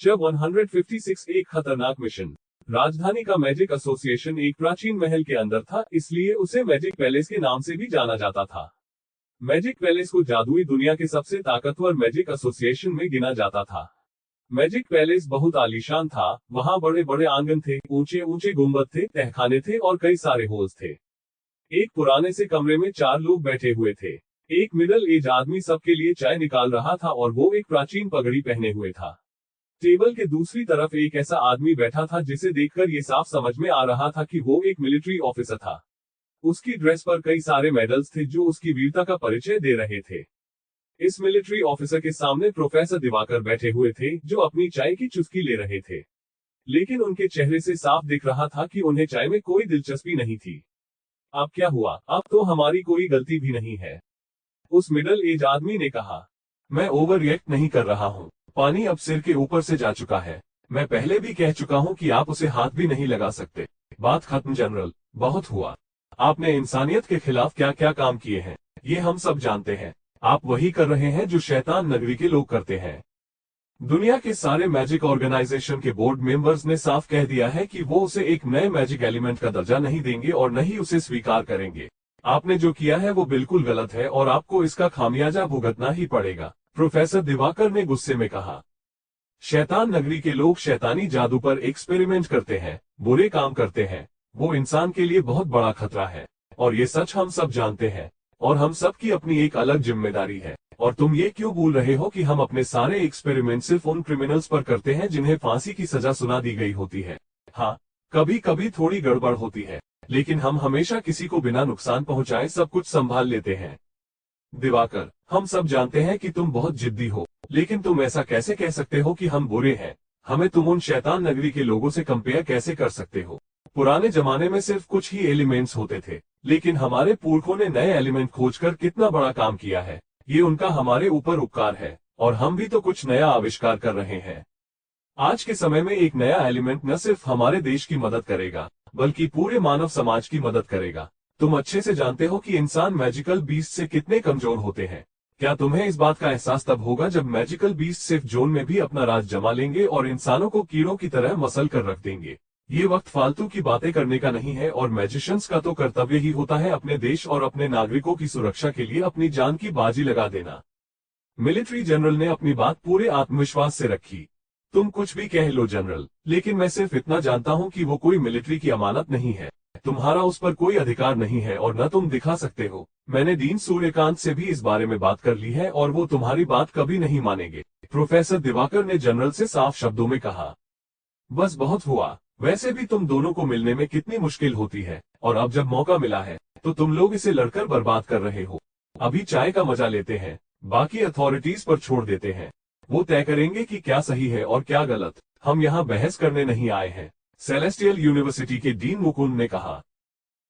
जब 156 एक खतरनाक मिशन। राजधानी का मैजिक एसोसिएशन एक प्राचीन महल के अंदर था, इसलिए उसे मैजिक पैलेस के नाम से भी जाना जाता था। मैजिक पैलेस को जादुई दुनिया के सबसे ताकतवर मैजिक एसोसिएशन में गिना जाता था। मैजिक पैलेस बहुत आलीशान था, वहां बड़े बड़े आंगन थे, ऊंचे ऊंचे गुंबद थे, तहखाने थे और कई सारे होल्स थे। एक पुराने से कमरे में 4 लोग बैठे हुए थे। एक मिडल एज आदमी सबके लिए चाय निकाल रहा था और वो एक प्राचीन पगड़ी पहने हुए था। टेबल के दूसरी तरफ एक ऐसा आदमी बैठा था जिसे देखकर ये साफ समझ में आ रहा था कि वो एक मिलिट्री ऑफिसर था। उसकी ड्रेस पर कई सारे मेडल्स थे जो उसकी वीरता का परिचय दे रहे थे। इस मिलिट्री ऑफिसर के सामने प्रोफेसर दिवाकर बैठे हुए थे, जो अपनी चाय की चुस्की ले रहे थे, लेकिन उनके चेहरे से साफ दिख रहा था कि उन्हें चाय में कोई दिलचस्पी नहीं थी। अब क्या हुआ? अब तो हमारी कोई गलती भी नहीं है, उस मिडल एज आदमी ने कहा। मैं ओवर रिएक्ट नहीं कर रहा हूँ। पानी अब सिर के ऊपर से जा चुका है। मैं पहले भी कह चुका हूँ कि आप उसे हाथ भी नहीं लगा सकते। बात खत्म जनरल, बहुत हुआ। आपने इंसानियत के खिलाफ क्या क्या काम किए हैं, ये हम सब जानते हैं। आप वही कर रहे हैं जो शैतान नगरी के लोग करते हैं। दुनिया के सारे मैजिक ऑर्गेनाइजेशन के बोर्ड मेंबर्स ने साफ कह दिया है कि वो उसे एक नए मैजिक एलिमेंट का दर्जा नहीं देंगे और न ही उसे स्वीकार करेंगे। आपने जो किया है वो बिल्कुल गलत है और आपको इसका खामियाजा भुगतना ही पड़ेगा, प्रोफेसर दिवाकर ने गुस्से में कहा। शैतान नगरी के लोग शैतानी जादू पर एक्सपेरिमेंट करते हैं, बुरे काम करते हैं। वो इंसान के लिए बहुत बड़ा खतरा है और ये सच हम सब जानते हैं और हम सब की अपनी एक अलग जिम्मेदारी है। और तुम ये क्यों भूल रहे हो कि हम अपने सारे एक्सपेरिमेंट सिर्फ उन क्रिमिनल्स पर करते हैं जिन्हें फांसी की सजा सुना दी गई होती है। हाँ, कभी कभी थोड़ी गड़बड़ होती है, लेकिन हम हमेशा किसी को बिना नुकसान पहुंचाए सब कुछ संभाल लेते हैं। दिवाकर, हम सब जानते हैं कि तुम बहुत जिद्दी हो, लेकिन तुम ऐसा कैसे कह सकते हो कि हम बुरे हैं? हमें तुम उन शैतान नगरी के लोगों से कंपेयर कैसे कर सकते हो? पुराने जमाने में सिर्फ कुछ ही एलिमेंट्स होते थे, लेकिन हमारे पुरखों ने नए एलिमेंट खोजकर कितना बड़ा काम किया है। ये उनका हमारे ऊपर उपकार है और हम भी तो कुछ नया आविष्कार कर रहे हैं। आज के समय में एक नया एलिमेंट न सिर्फ हमारे देश की मदद करेगा, बल्कि पूरे मानव समाज की मदद करेगा। तुम अच्छे से जानते हो कि इंसान मैजिकल बीस्ट से कितने कमजोर होते हैं। क्या तुम्हें इस बात का एहसास तब होगा जब मैजिकल बीस्ट सिर्फ जोन में भी अपना राज जमा लेंगे और इंसानों को कीड़ों की तरह मसल कर रख देंगे। ये वक्त फालतू की बातें करने का नहीं है और मैजिशियंस का तो कर्तव्य ही होता है अपने देश और अपने नागरिकों की सुरक्षा के लिए अपनी जान की बाजी लगा देना। मिलिट्री जनरल ने अपनी बात पूरे आत्मविश्वास से रखी। तुम कुछ भी कह लो जनरल, लेकिन मैं सिर्फ इतना जानता हूं कि वो कोई मिलिट्री की अमानत नहीं है। तुम्हारा उस पर कोई अधिकार नहीं है और न तुम दिखा सकते हो। मैंने डीन सूर्यकांत से भी इस बारे में बात कर ली है और वो तुम्हारी बात कभी नहीं मानेंगे, प्रोफेसर दिवाकर ने जनरल से साफ शब्दों में कहा। बस बहुत हुआ। वैसे भी तुम दोनों को मिलने में कितनी मुश्किल होती है और अब जब मौका मिला है तो तुम लोग इसे लड़कर बर्बाद कर रहे हो। अभी चाय का मजा लेते हैं, बाकी अथॉरिटीज पर छोड़ देते हैं। वो तय करेंगे कि क्या सही है और क्या गलत। हम यहाँ बहस करने नहीं आए हैं, सेलेस्टियल यूनिवर्सिटी के डीन मुकुंद ने कहा।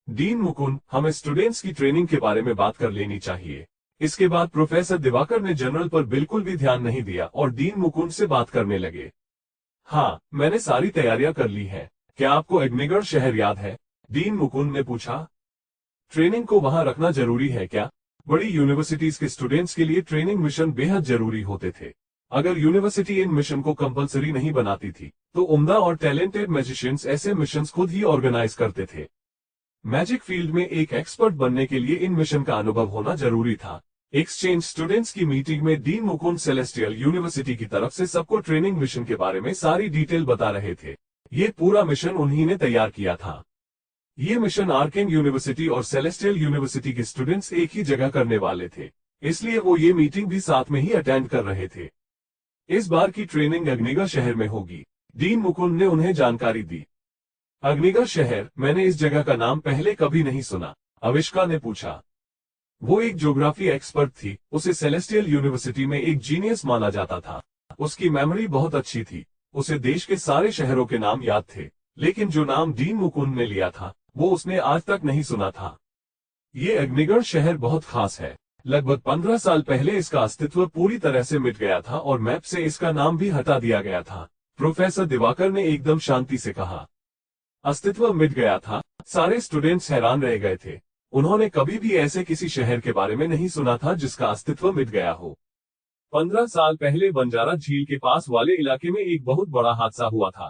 डीन मुकुंद, हमें स्टूडेंट्स की ट्रेनिंग के बारे में बात कर लेनी चाहिए। इसके बाद प्रोफेसर दिवाकर ने जनरल पर बिल्कुल भी ध्यान नहीं दिया और डीन मुकुंद से बात करने लगे। हाँ, मैंने सारी तैयारियां कर ली हैं। क्या आपको अग्निगढ़ शहर याद है? डीन मुकुंद ने पूछा। ट्रेनिंग को वहां रखना जरूरी है क्या? बड़ी यूनिवर्सिटीज के स्टूडेंट्स के लिए ट्रेनिंग मिशन बेहद जरूरी होते थे। अगर यूनिवर्सिटी इन मिशन को कंपलसरी नहीं बनाती थी तो उम्दा और टैलेंटेड मैजिशियंस ऐसे मिशंस खुद ही ऑर्गेनाइज करते थे। मैजिक फील्ड में एक एक्सपर्ट बनने के लिए इन मिशन का अनुभव होना जरूरी था। एक्सचेंज स्टूडेंट्स की मीटिंग में डीन मुकुंद सेलेस्टियल यूनिवर्सिटी की तरफ से सबको ट्रेनिंग मिशन के बारे में सारी डिटेल बता रहे थे। ये पूरा मिशन उन्हीं ने तैयार किया था। ये मिशन आर्केन यूनिवर्सिटी और सेलेस्टियल यूनिवर्सिटी के स्टूडेंट्स एक ही जगह करने वाले थे, इसलिए वो ये मीटिंग भी साथ में ही अटेंड कर रहे थे। इस बार की ट्रेनिंग अग्निगढ़ शहर में होगी, डीन मुकुंद ने उन्हें जानकारी दी। अग्निगढ़ शहर? मैंने इस जगह का नाम पहले कभी नहीं सुना, अविष्का ने पूछा। वो एक ज्योग्राफी एक्सपर्ट थी, उसे सेलेस्टियल यूनिवर्सिटी में एक जीनियस माना जाता था। उसकी मेमोरी बहुत अच्छी थी, उसे देश के सारे शहरों के नाम याद थे, लेकिन जो नाम डीन मुकुंद ने लिया था वो उसने आज तक नहीं सुना था। ये अग्निगढ़ शहर बहुत खास है। लगभग 15 साल पहले इसका अस्तित्व पूरी तरह से मिट गया था और मैप से इसका नाम भी हटा दिया गया था, प्रोफेसर दिवाकर ने एकदम शांति से कहा। अस्तित्व मिट गया था? सारे स्टूडेंट्स हैरान रह गए थे। उन्होंने कभी भी ऐसे किसी शहर के बारे में नहीं सुना था जिसका अस्तित्व मिट गया हो। 15 साल पहले बंजारा झील के पास वाले इलाके में एक बहुत बड़ा हादसा हुआ था।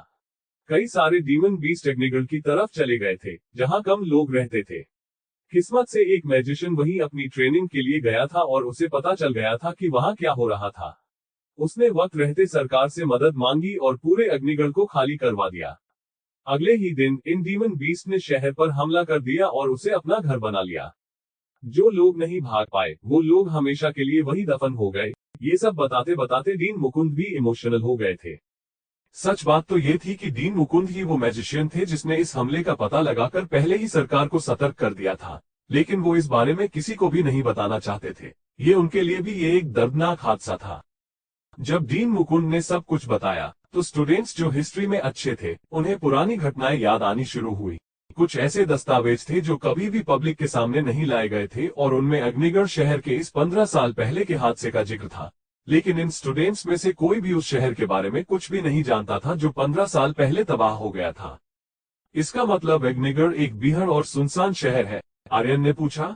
कई सारे डीमन बीस्ट अग्निगढ़ की तरफ चले गए थे, जहां कम लोग रहते थे। किस्मत से एक मैजिशियन वहीं अपनी ट्रेनिंग के लिए गया था और उसे पता चल गया था कि वहां क्या हो रहा था। उसने वक्त रहते सरकार से मदद मांगी और पूरे अग्निगढ़ को खाली करवा दिया। अगले ही दिन इन डीमन बीस्ट ने शहर पर हमला कर दिया और उसे अपना घर बना लिया। जो लोग नहीं भाग पाए वो लोग हमेशा के लिए वही दफन हो गए। ये सब बताते बताते डीन मुकुंद भी इमोशनल हो गए थे। सच बात तो ये थी कि डीन मुकुंद ही वो मैजिशियन थे जिसने इस हमले का पता लगाकर पहले ही सरकार को सतर्क कर दिया था, लेकिन वो इस बारे में किसी को भी नहीं बताना चाहते थे। ये उनके लिए भी ये एक दर्दनाक हादसा था। जब डीन मुकुंद ने सब कुछ बताया तो स्टूडेंट्स जो हिस्ट्री में अच्छे थे उन्हें पुरानी घटनाएं याद आनी शुरू हुई। कुछ ऐसे दस्तावेज थे जो कभी भी पब्लिक के सामने नहीं लाए गए थे और उनमें अग्निगढ़ शहर के इस 15 साल पहले के हादसे का जिक्र था। लेकिन इन स्टूडेंट्स में से कोई भी उस शहर के बारे में कुछ भी नहीं जानता था जो 15 साल पहले तबाह हो गया था। इसका मतलब अग्निगढ़ एक बीहड़ और सुनसान शहर है? आर्यन ने पूछा।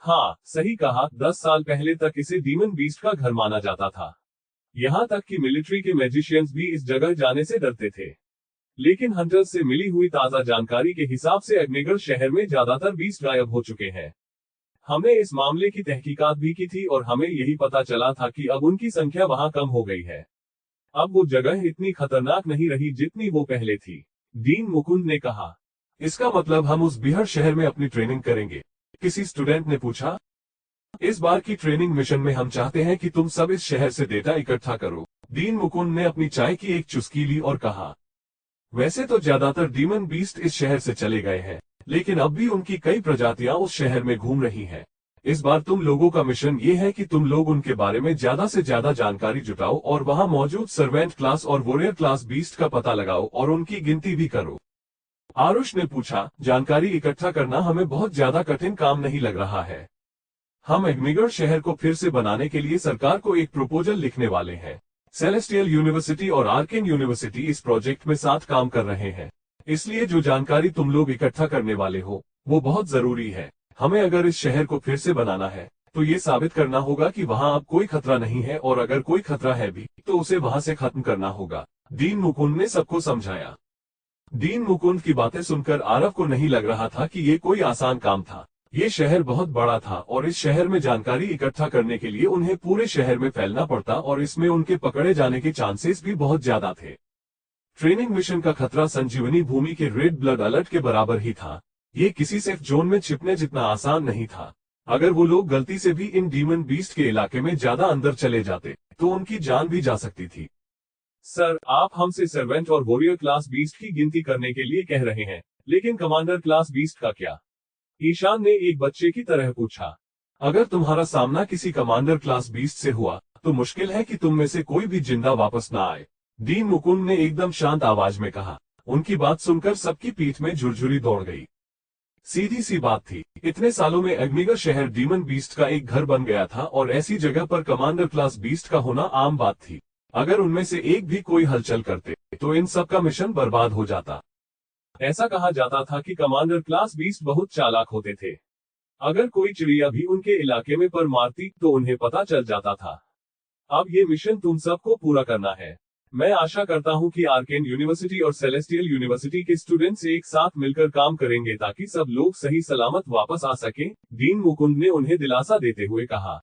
हाँ, सही कहा। 10 साल पहले तक इसे डीमन बीस्ट का घर माना जाता था। यहाँ तक कि मिलिट्री के मैजिशियंस भी इस जगह जाने से डरते थे। लेकिन हंटर्स से मिली हुई ताजा जानकारी के हिसाब से अग्निगढ़ शहर में ज्यादातर बीस्ट गायब हो चुके हैं। हमने इस मामले की तहकीकात भी की थी और हमें यही पता चला था कि अब उनकी संख्या वहां कम हो गई है। अब वो जगह इतनी खतरनाक नहीं रही जितनी वो पहले थी, डीन मुकुंद ने कहा। इसका मतलब हम उस बीहड़ शहर में अपनी ट्रेनिंग करेंगे? किसी स्टूडेंट ने पूछा। इस बार की ट्रेनिंग मिशन में हम चाहते हैं कि तुम सब इस शहर से डेटा इकट्ठा करो। डीन मुकुंद ने अपनी चाय की एक चुस्की ली और कहा। वैसे तो ज्यादातर डीमन बीस्ट इस शहर से चले गए हैं, लेकिन अब भी उनकी कई प्रजातियां उस शहर में घूम रही हैं। इस बार तुम लोगों का मिशन ये है कि तुम लोग उनके बारे में ज्यादा से ज्यादा जानकारी जुटाओ और वहां मौजूद सर्वेंट क्लास और वॉरियर क्लास बीस्ट का पता लगाओ और उनकी गिनती भी करो। आरुष ने पूछा। जानकारी इकट्ठा करना हमें बहुत ज्यादा कठिन काम नहीं लग रहा है। हम अग्निगढ़ शहर को फिर से बनाने के लिए सरकार को एक प्रपोजल लिखने वाले हैं। सेलेस्टियल यूनिवर्सिटी और आर्केन यूनिवर्सिटी इस प्रोजेक्ट में साथ काम कर रहे हैं, इसलिए जो जानकारी तुम लोग इकट्ठा करने वाले हो वो बहुत जरूरी है। हमें अगर इस शहर को फिर से बनाना है तो ये साबित करना होगा कि वहां अब कोई खतरा नहीं है, और अगर कोई खतरा है भी तो उसे वहां से खत्म करना होगा। डीन मुकुंद ने सबको समझाया। डीन मुकुंद की बातें सुनकर आरव को नहीं लग रहा था कि ये कोई आसान काम था। ये शहर बहुत बड़ा था और इस शहर में जानकारी इकट्ठा करने के लिए उन्हें पूरे शहर में फैलना पड़ता और इसमें उनके पकड़े जाने के चांसेस भी बहुत ज्यादा थे। ट्रेनिंग मिशन का खतरा संजीवनी भूमि के रेड ब्लड अलर्ट के बराबर ही था। ये किसी सेफ जोन में छिपने जितना आसान नहीं था। अगर वो लोग गलती से भी इन डीमन बीस्ट के इलाके में ज्यादा अंदर चले जाते तो उनकी जान भी जा सकती थी। सर, आप हमसे सर्वेंट और वॉरियर क्लास बीस्ट की गिनती करने के लिए कह रहे हैं, लेकिन कमांडर क्लास बीस्ट का क्या? ईशान ने एक बच्चे की तरह पूछा। अगर तुम्हारा सामना किसी कमांडर क्लास बीस्ट से हुआ तो मुश्किल है कि तुम में से कोई भी जिंदा वापस ना आए, डीन मुकुंद ने एकदम शांत आवाज में कहा। उनकी बात सुनकर सबकी पीठ में झुरझुरी दौड़ गई। सीधी सी बात थी, इतने सालों में अग्निगढ़ शहर डीमन बीस्ट का एक घर बन गया था और ऐसी जगह पर कमांडर क्लास बीस्ट का होना आम बात थी। अगर उनमें से एक भी कोई हलचल करते तो इन सब का मिशन बर्बाद हो जाता। ऐसा कहा जाता था कि कमांडर क्लास बीस्ट बहुत चालाक होते थे। अगर कोई चिड़िया भी उनके इलाके में पर मारती तो उन्हें पता चल जाता था। अब ये मिशन तुम सबको पूरा करना है। मैं आशा करता हूं कि आर्केन यूनिवर्सिटी और सेलेस्टियल यूनिवर्सिटी के स्टूडेंट्स एक साथ मिलकर काम करेंगे ताकि सब लोग सही सलामत वापस आ सकें, डीन मुकुंद ने उन्हें दिलासा देते हुए कहा।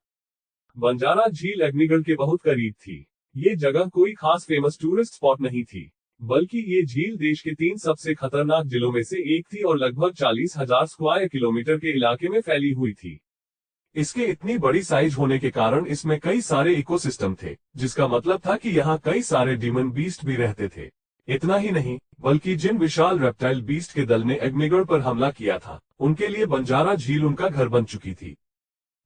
बंजारा झील अग्निगढ़ के बहुत करीब थी। ये जगह कोई खास फेमस टूरिस्ट स्पॉट नहीं थी, बल्कि ये झील देश के 3 सबसे खतरनाक जिलों में से एक थी और लगभग 40,000 स्क्वायर किलोमीटर के इलाके में फैली हुई थी। इसके इतनी बड़ी साइज होने के कारण इसमें कई सारे इकोसिस्टम थे, जिसका मतलब था कि यहाँ कई सारे डीमन बीस्ट भी रहते थे। इतना ही नहीं, बल्कि जिन विशाल रेप्टाइल बीस्ट के दल ने अग्निगढ़ पर हमला किया था उनके लिए बंजारा झील उनका घर बन चुकी थी।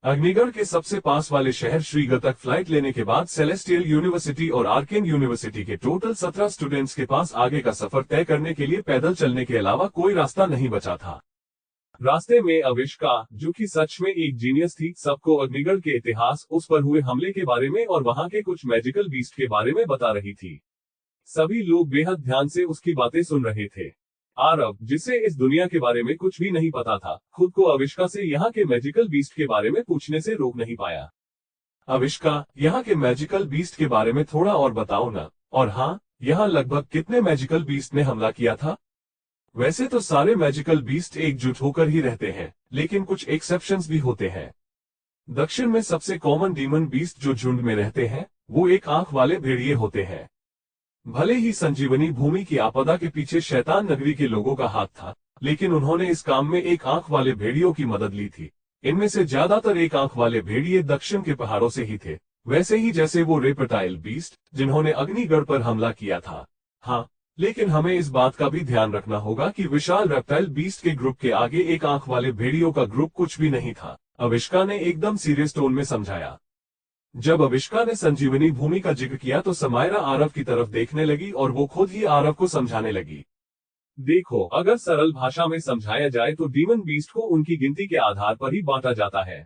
अग्निगढ़ के सबसे पास वाले शहर श्रीगढ़ तक फ्लाइट लेने के बाद सेलेस्टियल यूनिवर्सिटी और आर्केन यूनिवर्सिटी के टोटल 17 स्टूडेंट्स के पास आगे का सफर तय करने के लिए पैदल चलने के अलावा कोई रास्ता नहीं बचा था। रास्ते में अविष्का, जो कि सच में एक जीनियस थी, सबको अग्निगढ़ के इतिहास, उस पर हुए हमले के बारे में और वहां के कुछ मैजिकल बीस्ट के बारे में बता रही थी। सभी लोग बेहद ध्यान से उसकी बातें सुन रहे थे। आरव, जिसे इस दुनिया के बारे में कुछ भी नहीं पता था, खुद को अविष्का से यहाँ के मैजिकल बीस्ट के बारे में पूछने से रोक नहीं पाया। अविष्का, यहाँ के मैजिकल बीस्ट के बारे में थोड़ा और बताओ ना। और हाँ, यहाँ लगभग कितने मैजिकल बीस्ट ने हमला किया था? वैसे तो सारे मैजिकल बीस्ट एकजुट होकर ही रहते हैं, लेकिन कुछ एक्सेप्शंस भी होते हैं। दक्षिण में सबसे कॉमन डीमन बीस्ट जो झुंड में रहते हैं, वो एक आंख वाले भेड़िए होते हैं। भले ही संजीवनी भूमि की आपदा के पीछे शैतान नगरी के लोगों का हाथ था, लेकिन उन्होंने इस काम में एक आंख वाले भेड़ियों की मदद ली थी। इनमें से ज्यादातर एक आंख वाले भेड़िए दक्षिण के पहाड़ों से ही थे, वैसे ही जैसे वो रेप्टाइल बीस्ट जिन्होंने अग्निगढ़ पर हमला किया था। हाँ, लेकिन हमें इस बात का भी ध्यान रखना होगा कि विशाल रेप्टाइल बीस्ट के ग्रुप के आगे एक आंख वाले भेड़ियों का ग्रुप कुछ भी नहीं था, अविष्का ने एकदम सीरियस टोन में समझाया। जब अविष्का ने संजीवनी भूमि का जिक्र किया तो समायरा आरव की तरफ देखने लगी और वो खुद ही आरव को समझाने लगी। देखो, अगर सरल भाषा में समझाया जाए तो डीमन बीस्ट को उनकी गिनती के आधार पर ही बांटा जाता है।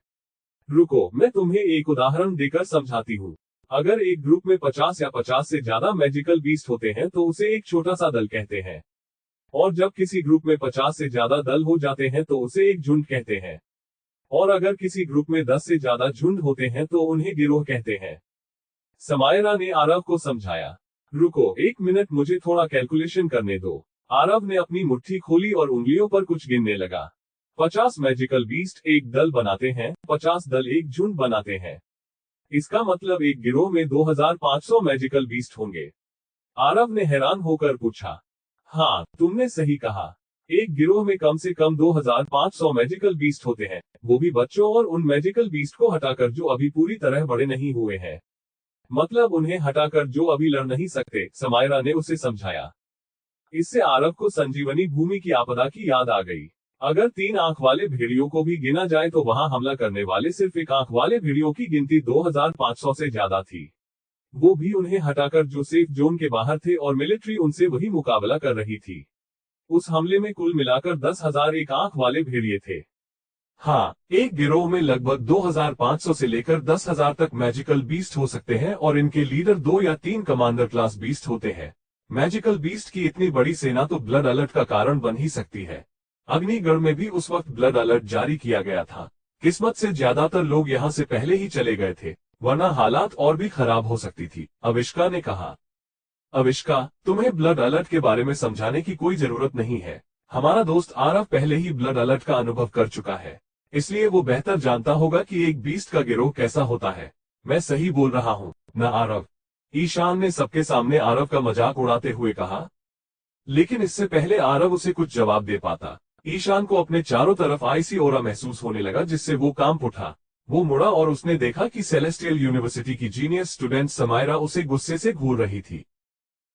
रुको, मैं तुम्हें एक उदाहरण देकर समझाती हूँ। अगर एक ग्रुप में 50 या 50 से ज्यादा मैजिकल बीस्ट होते हैं तो उसे एक छोटा सा दल कहते हैं। और जब किसी ग्रुप में 50 से ज्यादा दल हो जाते हैं तो उसे एक झुंड कहते हैं। और अगर किसी ग्रुप में 10 से ज्यादा झुंड होते हैं तो उन्हें गिरोह कहते हैं। समायरा ने आरव को समझाया। रुको, एक मिनट, मुझे थोड़ा कैलकुलेशन करने दो। आरव ने अपनी मुट्ठी खोली और उंगलियों पर कुछ गिनने लगा। 50 मैजिकल बीस्ट एक दल बनाते हैं, 50 दल एक झुंड बनाते हैं। इसका मतलब एक गिरोह में 2500 मैजिकल बीस्ट होंगे। आरव ने हैरान होकर पूछा। हाँ, तुमने सही कहा। एक गिरोह में कम से कम 2500 मैजिकल बीस्ट होते हैं, वो भी बच्चों और उन मैजिकल बीस्ट को हटाकर जो अभी पूरी तरह बड़े नहीं हुए हैं। मतलब उन्हें हटाकर जो अभी लड़ नहीं सकते, समायरा ने उसे समझाया। इससे आरव को संजीवनी भूमि की आपदा की याद आ गई। अगर 3 आंख वाले भेड़ियों को भी गिना जाए तो वहां हमला करने वाले सिर्फ एक आंख वाले भेड़ियों की गिनती 2500 से ज्यादा थी। वो भी उन्हें हटाकर जो सेफ जोन के बाहर थे और मिलिट्री उनसे वही मुकाबला कर रही थी। उस हमले में कुल मिलाकर 10,000 एक आंख वाले भेड़िए थे। हाँ, एक गिरोह में लगभग 2500 से लेकर 10,000 तक मैजिकल बीस्ट हो सकते हैं और इनके लीडर 2 या 3 कमांडर क्लास बीस्ट होते हैं। मैजिकल बीस्ट की इतनी बड़ी सेना तो ब्लड अलर्ट का कारण बन ही सकती है। अग्निगढ़ में भी उस वक्त ब्लड अलर्ट जारी किया गया था। किस्मत से ज्यादातर लोग यहाँ से पहले ही चले गए थे, वरना हालात और भी खराब हो सकती थी, अविष्का ने कहा। अविष्का, तुम्हें ब्लड अलर्ट के बारे में समझाने की कोई जरूरत नहीं है। हमारा दोस्त आरव पहले ही ब्लड अलर्ट का अनुभव कर चुका है, इसलिए वो बेहतर जानता होगा कि एक बीस्ट का गिरोह कैसा होता है। मैं सही बोल रहा हूँ न आरव? ईशान ने सबके सामने आरव का मजाक उड़ाते हुए कहा। लेकिन इससे पहले आरव उसे कुछ जवाब दे पाता, ईशान को अपने चारों तरफ आईसी ओरा महसूस होने लगा, जिससे वो कांप उठा। वो मुड़ा और उसने देखा कि सेलेस्टियल यूनिवर्सिटी की जीनियस स्टूडेंट समायरा उसे गुस्से से घूर रही थी।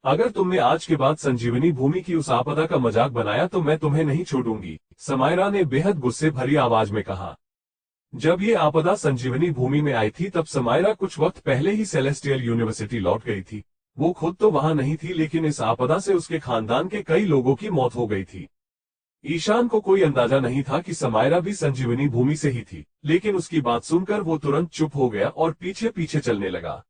अगर तुमने आज के बाद संजीवनी भूमि की उस आपदा का मजाक बनाया तो मैं तुम्हें नहीं छोड़ूंगी, समायरा ने बेहद गुस्से भरी आवाज में कहा। जब ये आपदा संजीवनी भूमि में आई थी तब समायरा कुछ वक्त पहले ही सेलेस्टियल यूनिवर्सिटी लौट गई थी। वो खुद तो वहां नहीं थी, लेकिन इस आपदा से उसके खानदान के कई लोगों की मौत हो गई थी। ईशान को कोई अंदाजा नहीं था कि समायरा भी संजीवनी भूमि से ही थी, लेकिन उसकी बात सुनकर वो तुरंत चुप हो गया और पीछे पीछे चलने लगा।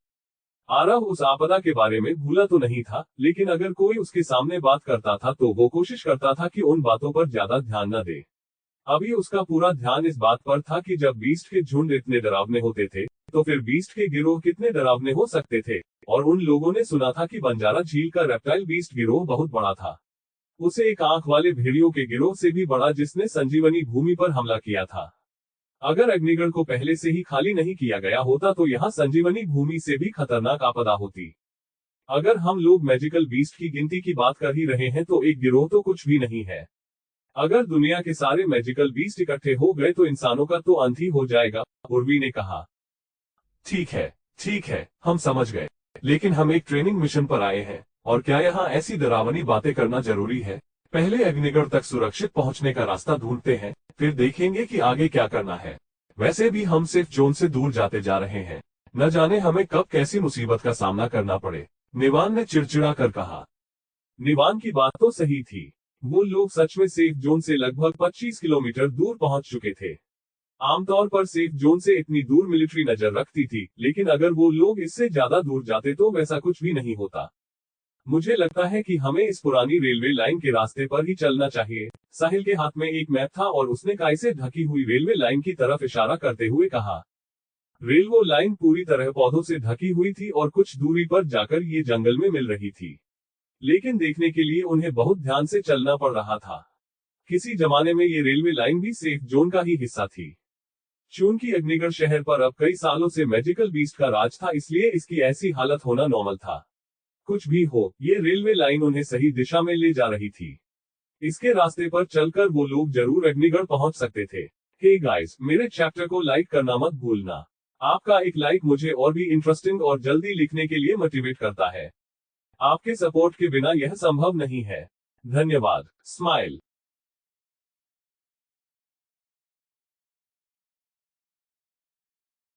आरव उस आपदा के बारे में भूला तो नहीं था, लेकिन अगर कोई उसके सामने बात करता था तो वो कोशिश करता था कि उन बातों पर ज्यादा ध्यान न दे। अभी उसका पूरा ध्यान इस बात पर था कि जब बीस्ट के झुंड इतने डरावने होते थे तो फिर बीस्ट के गिरोह कितने डरावने हो सकते थे। और उन लोगों ने सुना था कि बंजारा झील का रेप्टाइल बीस्ट गिरोह बहुत बड़ा था, उसे एक आंख वाले भेड़ियों के गिरोह से भी बड़ा, जिसने संजीवनी भूमि पर हमला किया था। अगर अग्निगढ़ को पहले से ही खाली नहीं किया गया होता तो यहाँ संजीवनी भूमि से भी खतरनाक आपदा होती। अगर हम लोग मैजिकल बीस्ट की गिनती की बात कर ही रहे हैं तो एक गिरोह तो कुछ भी नहीं है। अगर दुनिया के सारे मैजिकल बीस्ट इकट्ठे हो गए तो इंसानों का तो अंत ही हो जाएगा, उर्वी ने कहा। ठीक है, हम समझ गए, लेकिन हम एक ट्रेनिंग मिशन पर आए हैं, और क्या यहाँ ऐसी डरावनी बातें करना जरूरी है? पहले अग्निगढ़ तक सुरक्षित पहुंचने का रास्ता ढूंढते हैं, फिर देखेंगे कि आगे क्या करना है। वैसे भी हम सेफ जोन से दूर जाते जा रहे हैं, न जाने हमें कब कैसी मुसीबत का सामना करना पड़े, निवान ने चिड़चिड़ा कर कहा। निवान की बात तो सही थी, वो लोग सच में सेफ जोन से लगभग 25 किलोमीटर दूर पहुंच चुके थे। आमतौर पर सेफ जोन से इतनी दूर मिलिट्री नजर रखती थी, लेकिन अगर वो लोग इससे ज्यादा दूर जाते तो वैसा कुछ भी नहीं होता। मुझे लगता है कि हमें इस पुरानी रेलवे लाइन के रास्ते पर ही चलना चाहिए। साहिल के हाथ में एक मैप था और उसने काई से ढकी हुई रेलवे लाइन की तरफ इशारा करते हुए कहा। रेलवे लाइन पूरी तरह पौधों से ढकी हुई थी और कुछ दूरी पर जाकर ये जंगल में मिल रही थी, लेकिन देखने के लिए उन्हें बहुत ध्यान से चलना पड़ रहा था। किसी जमाने में ये रेलवे लाइन भी सेफ जोन का ही हिस्सा थी। चूंकि अग्निगढ़ शहर पर अब कई सालों से मैजिकल बीस्ट का राज था, इसलिए इसकी ऐसी हालत होना नॉर्मल था। कुछ भी हो, ये रेलवे लाइन उन्हें सही दिशा में ले जा रही थी। इसके रास्ते पर चलकर वो लोग जरूर अग्निगढ़ पहुंच सकते थे। हे गाइस, मेरे चैप्टर को लाइक करना मत भूलना। आपका एक लाइक मुझे और भी इंटरेस्टिंग और जल्दी लिखने के लिए मोटिवेट करता है। आपके सपोर्ट के बिना यह संभव नहीं है। धन्यवाद। स्माइल।